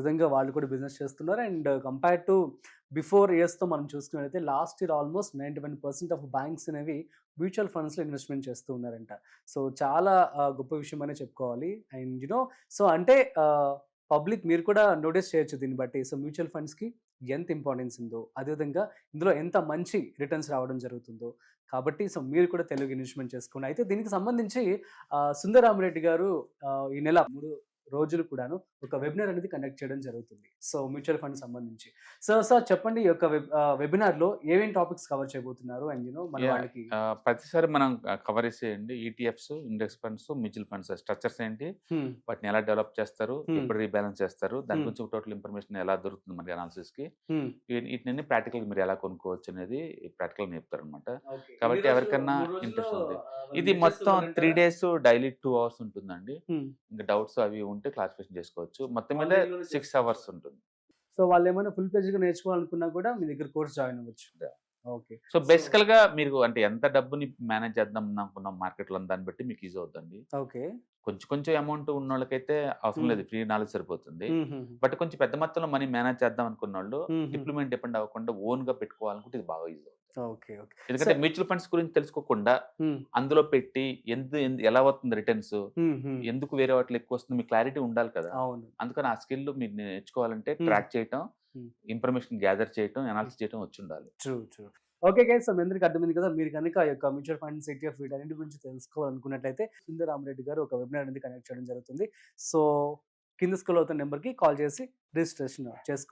విధంగా వాళ్ళు కూడా బిజినెస్ చేస్తున్నారు. అండ్ కంపేర్ టు బిఫోర్ ఇయర్స్‌తో మనం చూసుకున్నట్లయితే last year almost 91% of banks అనేవి మ్యూచువల్ ఫండ్స్‌లో ఇన్వెస్ట్‌మెంట్ చేస్తూ ఉన్నారంట. సో చాలా గొప్ప విషయం అనే చెప్పుకోవాలి. అండ్ సో అంటే పబ్లిక్ మీరు కూడా నోటీస్ చేయొచ్చు దీన్ని బట్టి. సో మ్యూచువల్ ఫండ్స్‌కి ఎంత ఇంపార్టెన్స్ ఉందో, అదేవిధంగా ఇందులో ఎంత మంచి రిటర్న్స్ రావడం జరుగుతుందో. కాబట్టి సో మీరు కూడా తెలుగు ఇన్వెస్ట్‌మెంట్ చేసుకోండి. అయితే దీనికి సంబంధించి సుందరరామిరెడ్డి గారు ఈ నెల 3 రోజులు కూడాను ఒక వెబినార్ అనేది కండక్ట్ చేయడం జరుగుతుంది. సో మ్యూచువల్ ఫండ్ సంబంధించి. సార్ చెప్పండి ఈ యొక్క వెబినార్‌లో ఏమేం టాపిక్స్ కవర్ చేయబోతున్నారు? అండ్ మన యాహ్! వాళ్ళకి ప్రతిసారి మనం కవర్ చేసేయండి. ETFs, index funds, mutual funds structures ఏంటి? హ్మ్. వాటిని ఎలా డెవలప్ చేస్తారు? హ్మ్. ఎప్పుడు రీబాలన్స్ చేస్తారు? దాని హ్మ్. గురించి టోటల్ ఇన్ఫర్మేషన్ ఎలా దొరుకుతుంది మనకి అనాలిసిస్‌కి? హ్మ్. వీటినన్ని ప్రాక్టికల్‌గా మీరు ఎలా కొనుక్కోవచ్చు అనేది ప్రాక్టికల్‌గా చెప్తారనమాట. ఓకే. కాబట్టి ఎవరికన్నా 3 రోజుల్లో ఇంట్రెస్ట్ ఉంది. వాళ్ళు ఇది మొత్తం 3 నేర్చేసుకోగలంటారా? డేస్ డైలీ 2 అవర్స్ ఉంటుందండి. హ్మ్. ఇంకా డౌట్స్ అవి ఉంటే క్లారిఫికేషన్ చేసుకోవచ్చు. మొత్తం మీద ఆన్‌లైన్‌లోనే 6 చేసుకోవచ్చా? అవర్స్ ఉంటుంది. సో వాళ్ళేమైనా ఫుల్ ఫ్లెడ్జ్‌గా నేర్చుకోవాలనుకున్నా కూడా మీ దగ్గర కోర్స్ జాయిన్ అవ్వచ్చు. ఓకే. సో సో బేసికల్‌గా మీరు అంటే ఎంత డబ్బుని మేనేజ్ చేద్దాం అనుకున్నాం మార్కెట్‌లో దాన్ని బట్టి మీకు ఈజీ అవుద్దండి. ఓకే. కొంచెం కొంచెం అమౌంట్ ఉన్నోళ్ళకైతే అవసరం హ్మ్. లేదు. ఫ్రీ నాలెడ్జ్ సరిపోతుంది. హుహుహు. బట్ కొంచెం పెద్ద మొత్తంలో మనీ మేనేజ్ చేద్దాం అనుకున్నోళ్ళు హుహు. పీపుల్ మీద డిపెండ్ అవ్వకుండా ఓన్‌గా పెట్టుకోవాలనుకుంటే ఇది బాగా ఈజీ అవుతుంది. ఓకే. ఓకే. ఎందుకంటే మ్యూచువల్ ఫండ్స్ గురించి తెలుసుకోకుండా హ్మ్. అందులో పెట్టి ఎలా వస్తుంది రిటర్న్స్, హ్మ్. హ్మ్. ఎందుకు వేరే వాటిలో ఎక్కువొస్తుంది మీకు క్లారిటీ ఉండాలి కదా! అవును. అందుకని ఆ స్కిల్ మీరు నేర్చుకోవాలంటే హ్మ్. ట్రాక్ చేయటం, హ్మ్. ఇన్ఫర్మేషన్ గ్యాదర్ చేయటం, హ్మ్. అనాలిసిస్ చేయటం వచ్చుండాలి. True. True. Okay guys. So మీ అందరికి అర్థమైంది కదా! మీరు గనుక ఈ యొక్క మ్యూచువల్ ఫండ్స్, ఈటీఎఫ్ వీటన్నిటి గురించి తెలుసుకోవాలనుకున్నట్లయితే సుందరరామిరెడ్డి గారు ఒక వెబినార్ అనేది కండక్ట్ చేయడం జరుగుతుంది. సో కింద స్క్రోల్ అవుతున్న నంబర్‌కి కాల్ చేసి రిజిస్ట్రేషన్ చేసుకోండి.